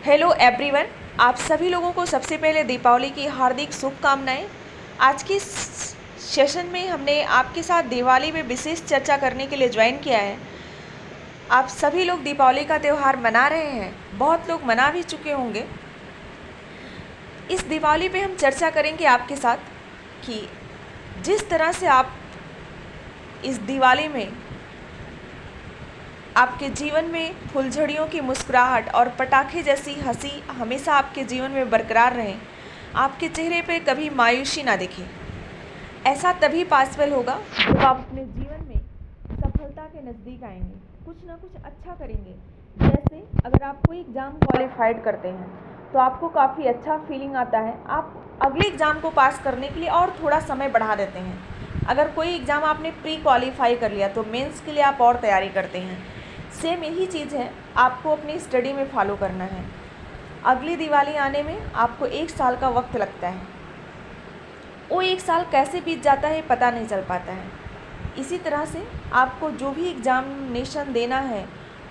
Hello everyone. आप सभी लोगों को सबसे पहले दीपावली की हार्दिक शुभकामनाएं। आज की सेशन में हमने आपके साथ दिवाली में विशेष चर्चा करने के लिए ज्वाइन किया है। आप सभी लोग दीपावली का त्यौहार मना रहे हैं, बहुत लोग मना भी चुके होंगे। इस दिवाली पे हम चर्चा करेंगे आपके साथ कि जिस तरह से आप इस दिवाली में आपके जीवन में फुलझड़ियों की मुस्कुराहट और पटाखे जैसी हंसी हमेशा आपके जीवन में बरकरार रहें, आपके चेहरे पर कभी मायूसी ना दिखे। ऐसा तभी पॉसिबल होगा जब आप अपने जीवन में सफलता के नज़दीक आएंगे, कुछ ना कुछ अच्छा करेंगे। जैसे अगर आप कोई एग्ज़ाम क्वालिफाइड करते हैं तो आपको काफ़ी अच्छा फीलिंग आता है, आप अगले एग्ज़ाम को पास करने के लिए और थोड़ा समय बढ़ा देते हैं। अगर कोई एग्ज़ाम आपने प्री क्वालिफाई कर लिया तो मेंस के लिए आप और तैयारी करते हैं। सेम यही चीज़ है, आपको अपनी स्टडी में फॉलो करना है। अगली दिवाली आने में आपको 1 साल का वक्त लगता है, वो 1 साल कैसे बीत जाता है पता नहीं चल पाता है। इसी तरह से आपको जो भी एग्ज़ामिनेशन देना है,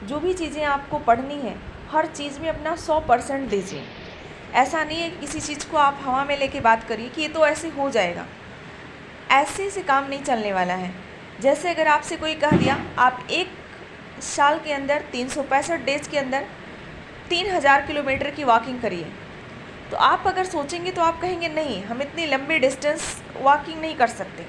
जो भी चीज़ें आपको पढ़नी है, हर चीज़ में अपना 100% दीजिए। ऐसा नहीं है कि किसी चीज़ को आप हवा में लेके बात करिए कि ये तो ऐसे हो जाएगा, ऐसे से काम नहीं चलने वाला है। जैसे अगर आपसे कोई कह दिया आप 1 साल के अंदर 365 डेज़ के अंदर 3000 किलोमीटर की वॉकिंग करिए, तो आप अगर सोचेंगे तो आप कहेंगे नहीं, हम इतनी लंबी डिस्टेंस वॉकिंग नहीं कर सकते।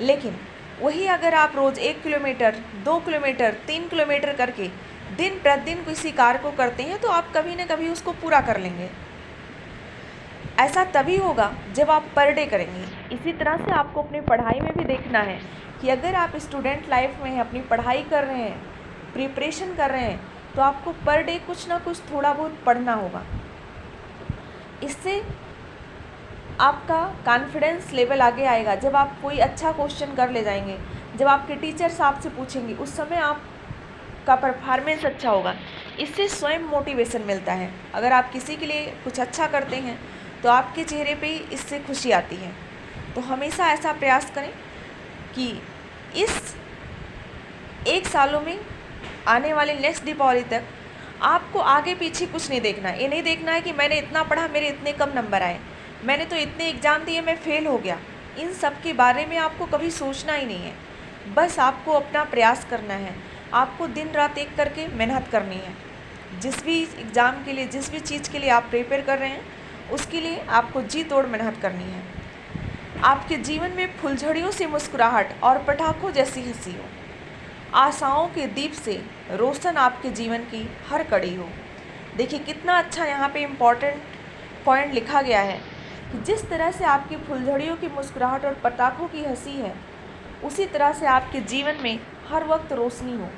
लेकिन वही अगर आप रोज़ 1 किलोमीटर, 2 किलोमीटर, 3 किलोमीटर करके दिन प्रतिदिन किसी कार्य को करते हैं तो आप कभी न कभी उसको पूरा कर लेंगे। ऐसा तभी होगा जब आप पर डे करेंगे। इसी तरह से आपको अपनी पढ़ाई में भी देखना है कि अगर आप स्टूडेंट लाइफ में अपनी पढ़ाई कर रहे हैं, प्रिपरेशन कर रहे हैं, तो आपको पर डे कुछ ना कुछ थोड़ा बहुत पढ़ना होगा। इससे आपका कॉन्फिडेंस लेवल आगे आएगा। जब आप कोई अच्छा क्वेश्चन कर ले जाएंगे, जब आपके टीचर्स आपसे पूछेंगे, उस समय आपका परफॉर्मेंस अच्छा होगा। इससे स्वयं मोटिवेशन मिलता है। अगर आप किसी के लिए कुछ अच्छा करते हैं तो आपके चेहरे पे इससे खुशी आती है। तो हमेशा ऐसा प्रयास करें कि इस 1 सालों में आने वाले नेक्स्ट दीपावली तक आपको आगे पीछे कुछ नहीं देखना है। ये नहीं देखना है कि मैंने इतना पढ़ा, मेरे इतने कम नंबर आए, मैंने तो इतने एग्ज़ाम दिए, मैं फ़ेल हो गया। इन सब के बारे में आपको कभी सोचना ही नहीं है। बस आपको अपना प्रयास करना है, आपको दिन रात एक करके मेहनत करनी है। जिस भी एग्ज़ाम के लिए, जिस भी चीज़ के लिए आप प्रिपेयर कर रहे हैं, उसके लिए आपको जी तोड़ मेहनत करनी है। आपके जीवन में फुलझड़ियों से मुस्कुराहट और पटाखों जैसी हंसी हो, आशाओं के दीप से रोशन आपके जीवन की हर कड़ी हो। देखिए कितना अच्छा यहाँ पे इम्पॉर्टेंट पॉइंट लिखा गया है कि जिस तरह से आपकी फुलझड़ियों की मुस्कुराहट और पटाखों की हंसी है, उसी तरह से आपके जीवन में हर वक्त रोशनी हो,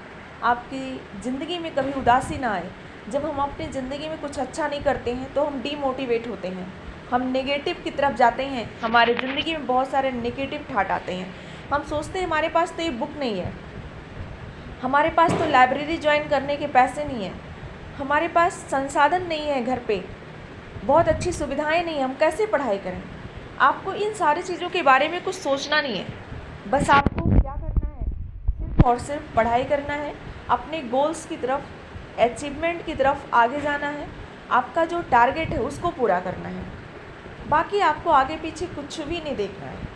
आपकी ज़िंदगी में कभी उदासी ना आए। जब हम अपनी ज़िंदगी में कुछ अच्छा नहीं करते हैं तो हम डीमोटिवेट होते हैं, हम नेगेटिव की तरफ जाते हैं, हमारे ज़िंदगी में बहुत सारे नेगेटिव ठाट आते हैं। हम सोचते हैं हमारे पास तो ये बुक नहीं है, हमारे पास तो लाइब्रेरी ज्वाइन करने के पैसे नहीं हैं, हमारे पास संसाधन नहीं है, घर पे बहुत अच्छी सुविधाएं नहीं हैं, हम कैसे पढ़ाई करें। आपको इन सारी चीज़ों के बारे में कुछ सोचना नहीं है। बस आपको क्या करना है, सिर्फ और सिर्फ पढ़ाई करना है, अपने गोल्स की तरफ, अचीवमेंट की तरफ आगे जाना है। आपका जो टारगेट है उसको पूरा करना है। बाकी आपको आगे पीछे कुछ भी नहीं देखना है।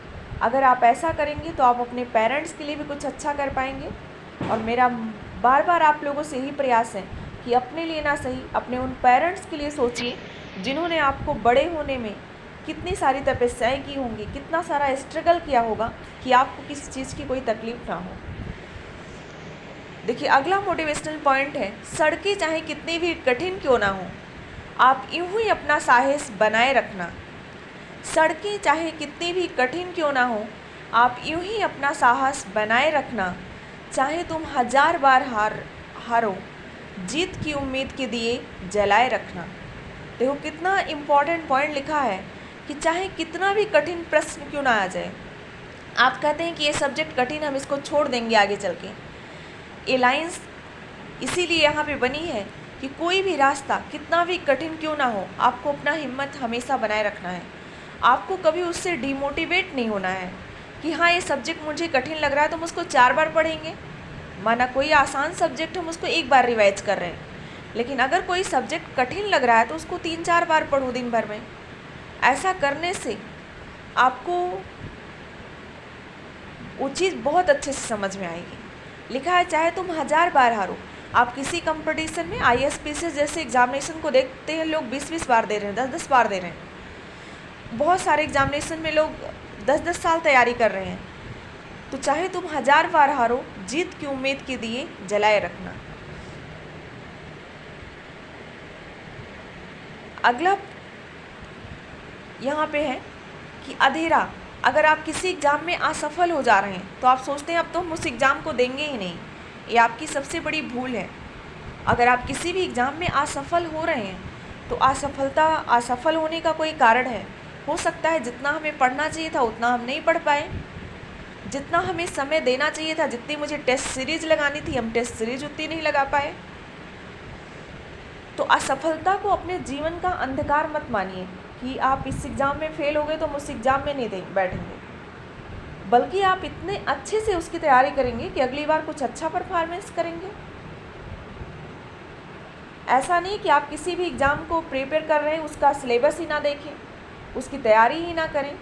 अगर आप ऐसा करेंगे तो आप अपने पेरेंट्स के लिए भी कुछ अच्छा कर पाएंगे। और मेरा बार बार आप लोगों से यही प्रयास है कि अपने लिए ना सही, अपने उन पेरेंट्स के लिए सोचिए जिन्होंने आपको बड़े होने में कितनी सारी तपस्याएं की होंगी, कितना सारा स्ट्रगल किया होगा कि आपको किसी चीज़ की कोई तकलीफ ना हो। देखिए अगला मोटिवेशनल पॉइंट है, सड़कें चाहे कितनी भी कठिन क्यों ना हो, आप यूं ही अपना साहस बनाए रखना। सड़कें चाहे कितनी भी कठिन क्यों ना हो, आप यूं ही अपना साहस बनाए रखना। चाहे तुम 1000 बार हारो, जीत की उम्मीद के दिए जलाए रखना। देखो कितना इम्पॉर्टेंट पॉइंट लिखा है कि चाहे कितना भी कठिन प्रश्न क्यों ना आ जाए। आप कहते हैं कि ये सब्जेक्ट कठिन, हम इसको छोड़ देंगे आगे चल के। ये लाइन्स इसीलिए यहाँ पे बनी है कि कोई भी रास्ता कितना भी कठिन क्यों ना हो, आपको अपना हिम्मत हमेशा बनाए रखना है। आपको कभी उससे डिमोटिवेट नहीं होना है कि हाँ ये सब्जेक्ट मुझे कठिन लग रहा है तो हम उसको 4 बार पढ़ेंगे। माना कोई आसान सब्जेक्ट हम उसको 1 बार रिवाइज कर रहे हैं, लेकिन अगर कोई सब्जेक्ट कठिन लग रहा है तो उसको 3-4 बार पढ़ो दिन भर में। ऐसा करने से आपको वो चीज़ बहुत अच्छे से समझ में आएगी। लिखा है चाहे तुम 1000 बार हारो। आप किसी कंपटीशन में ISPC जैसे एग्जामिनेशन को देखते हैं, लोग 20-20 बार दे रहे हैं, 10-10 बार दे रहे हैं। बहुत सारे एग्जामिनेशन में लोग 10-10 साल तैयारी कर रहे हैं। तो चाहे तुम 1000 बार हारो, जीत की उम्मीद के दिए जलाए रखना। अगला यहाँ पे है कि अंधेरा। अगर आप किसी एग्ज़ाम में असफल हो जा रहे हैं तो आप सोचते हैं अब तो हम उस एग्ज़ाम को देंगे ही नहीं। ये आपकी सबसे बड़ी भूल है। अगर आप किसी भी एग्ज़ाम में असफल हो रहे हैं तो असफल होने का कोई कारण है। हो सकता है जितना हमें पढ़ना चाहिए था उतना हम नहीं पढ़ पाए, जितना हमें समय देना चाहिए था, जितनी मुझे टेस्ट सीरीज लगानी थी हम टेस्ट सीरीज उतनी नहीं लगा पाए। तो असफलता को अपने जीवन का अंधकार मत मानिए कि आप इस एग्ज़ाम में फेल हो गए तो हम उस एग्ज़ाम में नहीं बैठेंगे, बल्कि आप इतने अच्छे से उसकी तैयारी करेंगे कि अगली बार कुछ अच्छा परफॉर्मेंस करेंगे। ऐसा नहीं कि आप किसी भी एग्ज़ाम को प्रिपेयर कर रहे हैं उसका सिलेबस ही ना देखें, उसकी तैयारी ही ना करें।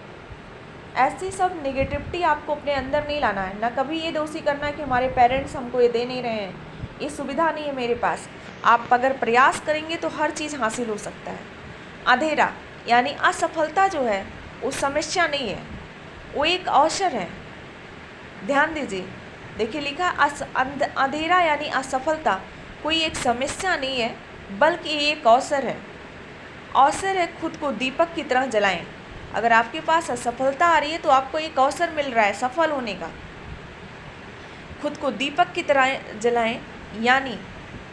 ऐसी सब नेगेटिविटी आपको अपने अंदर नहीं लाना है। ना कभी ये दोषी करना है कि हमारे पेरेंट्स हमको ये दे नहीं रहे हैं, ये सुविधा नहीं है मेरे पास। आप अगर प्रयास करेंगे तो हर चीज़ हासिल हो सकता है। अंधेरा यानी असफलता जो है वो समस्या नहीं है, वो एक अवसर है। ध्यान दीजिए, देखिए लिखा अंधेरा यानी असफलता कोई एक समस्या नहीं है बल्कि एक अवसर है। अवसर है खुद को दीपक की तरह जलाएं। अगर आपके पास असफलता आ रही है तो आपको एक अवसर मिल रहा है सफल होने का। खुद को दीपक की तरह जलाएं यानी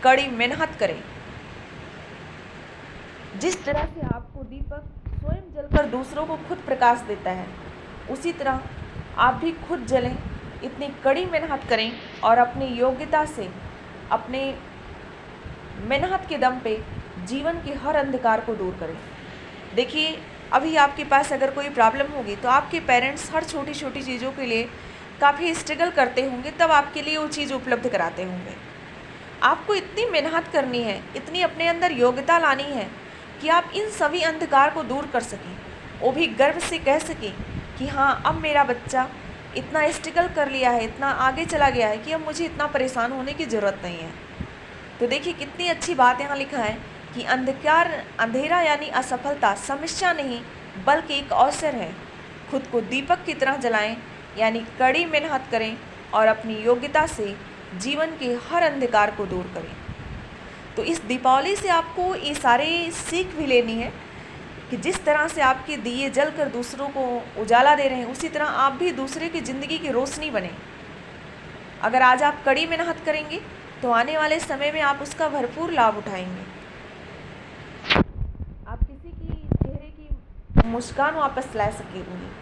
कड़ी मेहनत करें। जिस तरह से आपको दीपक स्वयं जलकर दूसरों को खुद प्रकाश देता है, उसी तरह आप भी खुद जलें, इतनी कड़ी मेहनत करें और अपनी योग्यता से, अपने मेहनत के दम पे जीवन के हर अंधकार को दूर करें। देखिए, अभी आपके पास अगर कोई प्रॉब्लम होगी तो आपके पेरेंट्स हर छोटी छोटी चीज़ों के लिए काफ़ी स्ट्रगल करते होंगे, तब आपके लिए वो चीज़ उपलब्ध कराते होंगे। आपको इतनी मेहनत करनी है, इतनी अपने अंदर योग्यता लानी है कि आप इन सभी अंधकार को दूर कर सकें, वो भी गर्व से कह सकें कि हाँ, अब मेरा बच्चा इतना स्ट्रगल कर लिया है, इतना आगे चला गया है कि अब मुझे इतना परेशान होने की ज़रूरत नहीं है। तो देखिए कितनी अच्छी बात यहाँ लिखा है कि अंधेरा यानी असफलता समस्या नहीं बल्कि एक अवसर है। खुद को दीपक की तरह जलाएं यानी कड़ी मेहनत करें और अपनी योग्यता से जीवन के हर अंधकार को दूर करें। तो इस दीपावली से आपको ये सारे सीख भी लेनी है कि जिस तरह से आपके दिए जलकर दूसरों को उजाला दे रहे हैं, उसी तरह आप भी दूसरे की ज़िंदगी की रोशनी बने। अगर आज आप कड़ी मेहनत करेंगे तो आने वाले समय में आप उसका भरपूर लाभ उठाएंगे। आप किसी की चेहरे की मुस्कान वापस ला सकेंगे।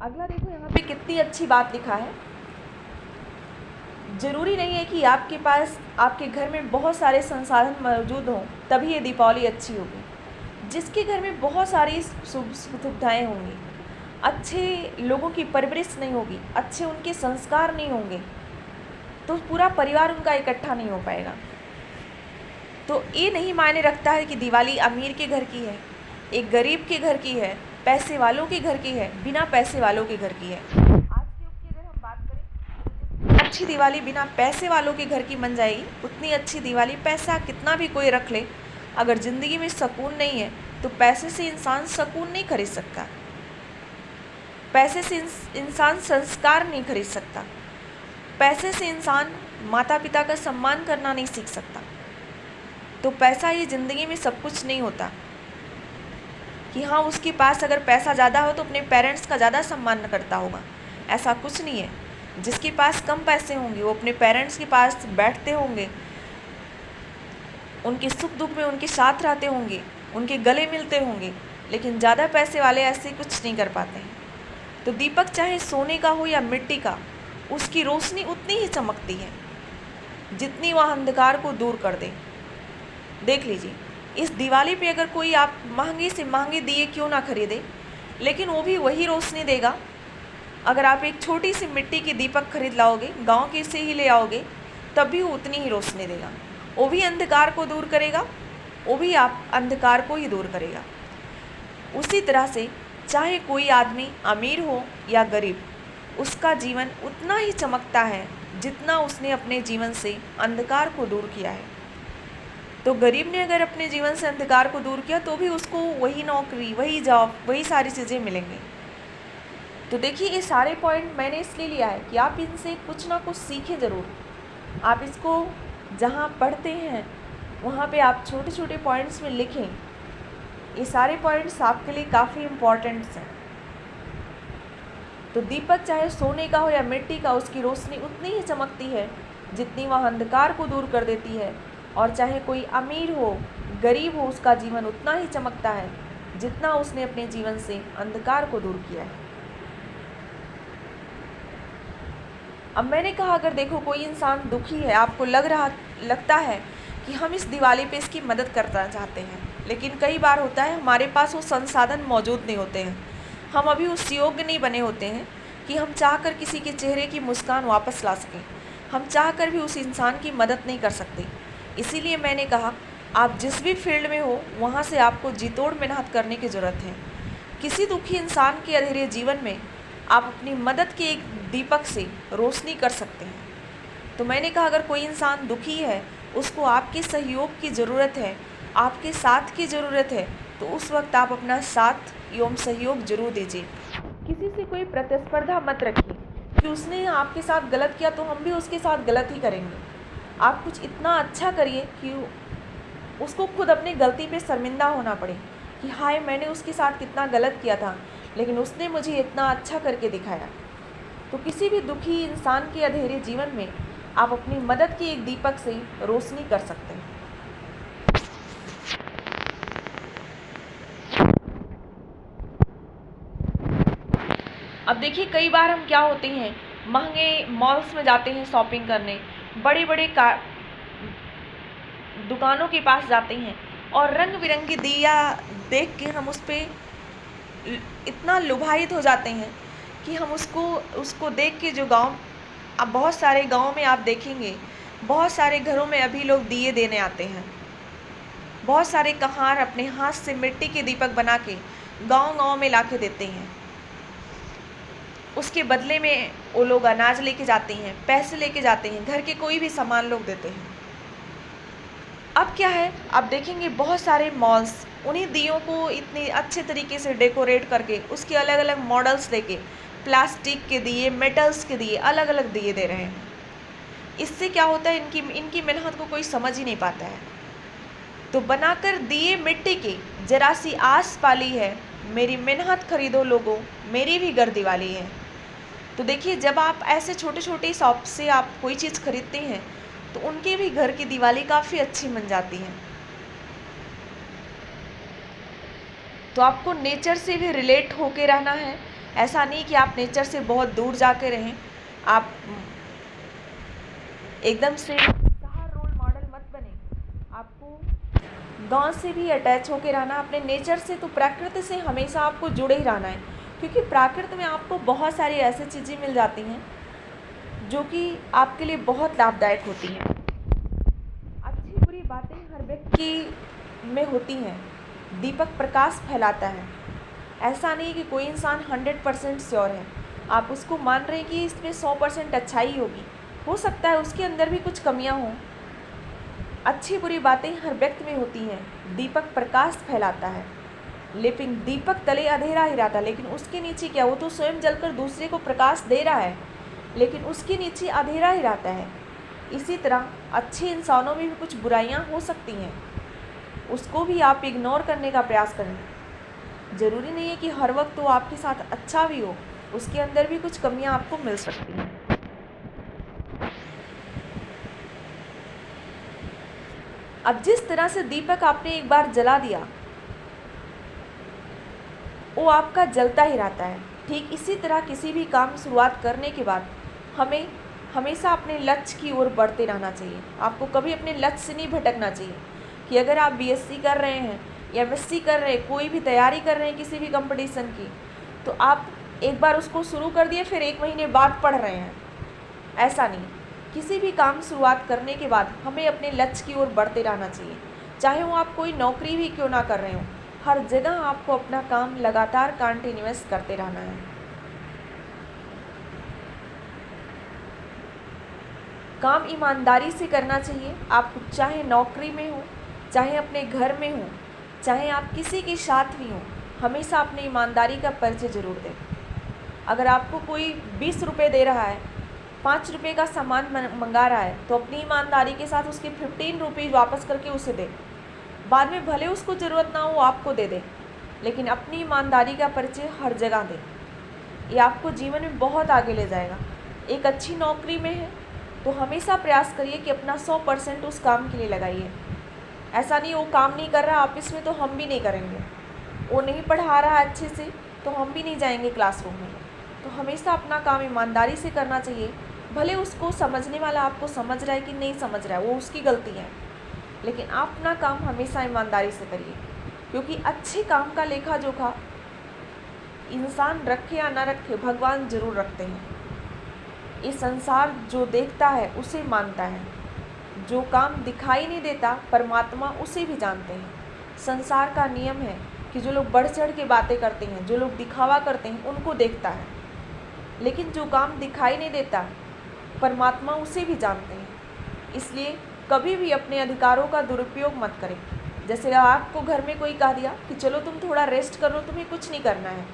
अगला देखो यहाँ पे कितनी अच्छी बात लिखा है। ज़रूरी नहीं है कि आपके पास, आपके घर में बहुत सारे संसाधन मौजूद हों तभी ये दीपावली अच्छी होगी। जिसके घर में बहुत सारी सुविधाएँ होंगी, अच्छे लोगों की परवरिश नहीं होगी, अच्छे उनके संस्कार नहीं होंगे, तो पूरा परिवार उनका इकट्ठा नहीं हो पाएगा। तो ये नहीं मायने रखता है कि दिवाली अमीर के घर की है, एक गरीब के घर की है, पैसे वालों के घर की है, बिना पैसे वालों के घर की है। आज के युग की अगर हम बात करें, अच्छी दिवाली बिना पैसे वालों के घर की बन जाएगी, उतनी अच्छी दिवाली पैसा कितना भी कोई रख ले, अगर ज़िंदगी में सुकून नहीं है तो पैसे से इंसान सुकून नहीं खरीद सकता, पैसे से इंसान संस्कार नहीं खरीद सकता, पैसे से इंसान माता पिता का सम्मान करना नहीं सीख सकता। तो पैसा ये ज़िंदगी में सब कुछ नहीं होता कि हाँ, उसके पास अगर पैसा ज़्यादा हो तो अपने पेरेंट्स का ज़्यादा सम्मान करता होगा, ऐसा कुछ नहीं है। जिसके पास कम पैसे होंगे वो अपने पेरेंट्स के पास बैठते होंगे, उनके सुख दुख में उनके साथ रहते होंगे, उनके गले मिलते होंगे, लेकिन ज़्यादा पैसे वाले ऐसे कुछ नहीं कर पाते हैं। तो दीपक चाहे सोने का हो या मिट्टी का, उसकी रोशनी उतनी ही चमकती है जितनी वह अंधकार को दूर कर दे। देख लीजिए, इस दिवाली पे अगर कोई आप महंगे से महंगे दिए क्यों ना खरीदे, लेकिन वो भी वही रोशनी देगा अगर आप एक छोटी सी मिट्टी की दीपक खरीद लाओगे, गांव के से ही ले आओगे, तब भी वो उतनी ही रोशनी देगा। वो भी अंधकार को दूर करेगा, वो भी आप अंधकार को ही दूर करेगा। उसी तरह से चाहे कोई आदमी अमीर हो या गरीब, उसका जीवन उतना ही चमकता है जितना उसने अपने जीवन से अंधकार को दूर किया है। तो गरीब ने अगर अपने जीवन से अंधकार को दूर किया तो भी उसको वही नौकरी, वही जॉब, वही सारी चीज़ें मिलेंगी। तो देखिए, ये सारे पॉइंट मैंने इसलिए लिया है कि आप इनसे कुछ ना कुछ सीखें ज़रूर। आप इसको जहाँ पढ़ते हैं वहाँ पे आप छोटे छोटे पॉइंट्स में लिखें। ये सारे पॉइंट्स आपके लिए काफ़ी इम्पॉर्टेंट्स हैं। तो दीपक चाहे सोने का हो या मिट्टी का, उसकी रोशनी उतनी ही चमकती है जितनी वह अंधकार को दूर कर देती है। और चाहे कोई अमीर हो, गरीब हो, उसका जीवन उतना ही चमकता है जितना उसने अपने जीवन से अंधकार को दूर किया है। अब मैंने कहा, अगर देखो कोई इंसान दुखी है, आपको लगता है कि हम इस दिवाली पे इसकी मदद करना चाहते हैं, लेकिन कई बार होता है हमारे पास वो संसाधन मौजूद नहीं होते हैं। हम अभी उस योग्य नहीं बने होते हैं कि हम चाहकर किसी के चेहरे की मुस्कान वापस ला सकें। हम चाहकर भी उस इंसान की मदद नहीं कर सकते। इसीलिए मैंने कहा, आप जिस भी फील्ड में हो वहाँ से आपको जी तोड़ मेहनत करने की ज़रूरत है। किसी दुखी इंसान के अंधेरे जीवन में आप अपनी मदद के एक दीपक से रोशनी कर सकते हैं। तो मैंने कहा, अगर कोई इंसान दुखी है, उसको आपके सहयोग की ज़रूरत है, आपके साथ की ज़रूरत है, तो उस वक्त आप अपना साथ एवं सहयोग जरूर दीजिए। किसी से कोई प्रतिस्पर्धा मत रखिए कि उसने आपके साथ गलत किया तो हम भी उसके साथ गलत ही करेंगे। आप कुछ इतना अच्छा करिए कि उसको खुद अपनी गलती पे शर्मिंदा होना पड़े कि हाय, मैंने उसके साथ कितना गलत किया था, लेकिन उसने मुझे इतना अच्छा करके दिखाया। तो किसी भी दुखी इंसान के अंधेरे जीवन में आप अपनी मदद के एक दीपक से रोशनी कर सकते हैं। अब देखिए, कई बार हम क्या होते हैं, महंगे मॉल्स में जाते हैं शॉपिंग करने, बड़े बड़े दुकानों के पास जाते हैं और रंग बिरंगी दिया देख के हम उस पर इतना लुभायित हो जाते हैं कि हम उसको देख के, जो गांव, अब बहुत सारे गांव में आप देखेंगे, बहुत सारे घरों में अभी लोग दिए देने आते हैं। बहुत सारे कहार अपने हाथ से मिट्टी के दीपक बना के गांव-गांव में ला के देते हैं। उसके बदले में वो लोग अनाज लेके जाते हैं, पैसे लेके जाते हैं, घर के कोई भी सामान लोग देते हैं। अब क्या है, आप देखेंगे बहुत सारे मॉल्स उन्हीं दियों को इतने अच्छे तरीके से डेकोरेट करके, उसके अलग अलग मॉडल्स देके, प्लास्टिक के दिए, मेटल्स के दिए, अलग अलग दिए दे रहे हैं। इससे क्या होता है, इनकी मेहनत को कोई समझ ही नहीं पाता है। तो बनाकर दिए मिट्टी के, जरा सी आस पाली है, मेरी मेहनत खरीदो लोगों, मेरी भी घर दिवाली है। तो देखिए, जब आप ऐसे छोटे छोटे शॉप से आप कोई चीज़ खरीदते हैं तो उनके भी घर की दिवाली काफ़ी अच्छी बन जाती है। तो आपको नेचर से भी रिलेट होके रहना है। ऐसा नहीं कि आप नेचर से बहुत दूर जाके रहें, आप एकदम से बाहर रोल मॉडल मत बने। आपको गांव से भी अटैच होके रहना, अपने नेचर से, तो प्रकृति से हमेशा आपको जुड़े ही रहना है, क्योंकि प्रकृति में आपको बहुत सारी ऐसी चीज़ें मिल जाती हैं जो कि आपके लिए बहुत लाभदायक होती हैं। अच्छी बुरी बातें हर व्यक्ति में होती हैं। दीपक प्रकाश फैलाता है। ऐसा नहीं कि कोई इंसान 100% श्योर है, आप उसको मान रहे हैं कि इसमें 100% अच्छाई होगी, हो सकता है उसके अंदर भी कुछ कमियां हों। अच्छी बुरी बातें हर व्यक्ति में होती हैं। दीपक प्रकाश फैलाता है, लेकिन दीपक तले अंधेरा ही रहता है। लेकिन उसके नीचे क्या, वो तो स्वयं जलकर दूसरे को प्रकाश दे रहा है, लेकिन उसके नीचे अंधेरा ही रहता है। इसी तरह अच्छे इंसानों में भी कुछ बुराइयां हो सकती हैं, उसको भी आप इग्नोर करने का प्रयास करें। ज़रूरी नहीं है कि हर वक्त वो आपके साथ अच्छा भी हो, उसके अंदर भी कुछ कमियां आपको मिल सकती हैं। अब जिस तरह से दीपक आपने एक बार जला दिया, वो आपका जलता ही रहता है। ठीक इसी तरह किसी भी काम शुरुआत करने के बाद हमें हमेशा अपने लक्ष्य की ओर बढ़ते रहना चाहिए। आपको कभी अपने लक्ष्य से नहीं भटकना चाहिए कि अगर आप बीएससी कर रहे हैं या एमएससी कर रहे हैं, कोई भी तैयारी कर रहे हैं किसी भी कंपटीशन की, तो आप एक बार उसको शुरू कर दिए फिर 1 महीने बाद पढ़ रहे हैं, ऐसा नहीं। किसी भी काम शुरुआत करने के बाद हमें अपने लक्ष्य की ओर बढ़ते रहना चाहिए, चाहे वो आप कोई नौकरी भी क्यों ना कर रहे हो। हर जगह आपको अपना काम लगातार कंटिन्यूअस करते रहना है। काम ईमानदारी से करना चाहिए। आप चाहे नौकरी में हो, चाहे अपने घर में हो, चाहे आप किसी के साथ भी हो, हमेशा अपनी ईमानदारी का परिचय जरूर दें। अगर आपको कोई 20 रुपये दे रहा है, 5 रुपये का सामान मंगा रहा है, तो अपनी ईमानदारी के साथ उसके 15 रुपीज़ वापस करके उसे दें। बाद में भले उसको ज़रूरत ना हो आपको दे दें, लेकिन अपनी ईमानदारी का परिचय हर जगह दें। ये आपको जीवन में बहुत आगे ले जाएगा। एक अच्छी नौकरी में है तो हमेशा प्रयास करिए कि अपना 100% उस काम के लिए लगाइए। ऐसा नहीं वो काम नहीं कर रहा ऑफिस में तो हम भी नहीं करेंगे, वो नहीं पढ़ा रहा है अच्छे से तो हम भी नहीं जाएंगे क्लासरूम में। तो हमेशा अपना काम ईमानदारी से करना चाहिए। भले उसको समझने वाला आपको समझ रहा है कि नहीं समझ रहा है, वो उसकी गलती है, लेकिन आप अपना काम हमेशा ईमानदारी से करिए, क्योंकि अच्छे काम का लेखा जोखा इंसान रखे या ना रखे, भगवान जरूर रखते हैं। ये संसार जो देखता है उसे मानता है, जो काम दिखाई नहीं देता परमात्मा उसे भी जानते हैं। संसार का नियम है कि जो लोग बढ़ चढ़ के बातें करते हैं, जो लोग दिखावा करते हैं, उनको देखता है, लेकिन जो काम दिखाई नहीं देता परमात्मा उसे भी जानते हैं। इसलिए कभी भी अपने अधिकारों का दुरुपयोग मत करें। जैसे आपको घर में कोई कह दिया कि चलो तुम थोड़ा रेस्ट करो, तुम्हें कुछ नहीं करना है,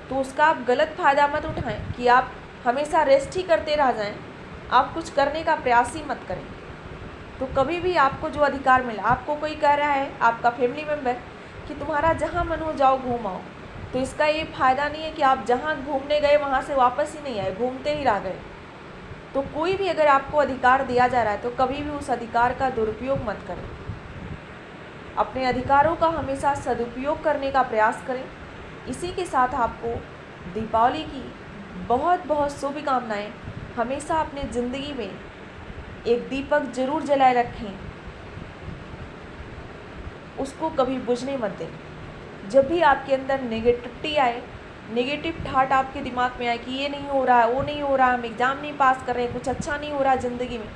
तो उसका आप गलत फ़ायदा मत उठाएं कि आप हमेशा रेस्ट ही करते रह जाएं, आप कुछ करने का प्रयास ही मत करें। तो कभी भी आपको जो अधिकार मिला, आपको कोई कह रहा है, आपका फैमिली मेम्बर, कि तुम्हारा जहाँ मन हो जाओ घूम आओ, तो इसका ये फ़ायदा नहीं है कि आप जहाँ घूमने गए वहाँ से वापस ही नहीं आए, घूमते ही रह गए। तो कोई भी अगर आपको अधिकार दिया जा रहा है तो कभी भी उस अधिकार का दुरुपयोग मत करें। अपने अधिकारों का हमेशा सदुपयोग करने का प्रयास करें। इसी के साथ आपको दीपावली की बहुत बहुत शुभकामनाएं। हमेशा अपनी ज़िंदगी में एक दीपक जरूर जलाए रखें, उसको कभी बुझने मत दें। जब भी आपके अंदर नेगेटिविटी आए, नेगेटिव थाट आपके दिमाग में आए कि ये नहीं हो रहा है, वो नहीं हो रहा है, हम एग्ज़ाम नहीं पास कर रहे हैं, कुछ अच्छा नहीं हो रहा है ज़िंदगी में,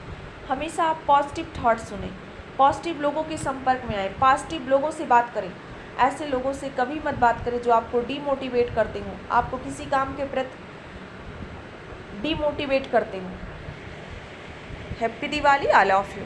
हमेशा आप पॉजिटिव थाट सुने, पॉजिटिव लोगों के संपर्क में आए, पॉजिटिव लोगों से बात करें। ऐसे लोगों से कभी मत बात करें जो आपको डीमोटिवेट करते हों, आपको किसी काम के प्रति डीमोटिवेट करते हों। Happy Diwali, I love you.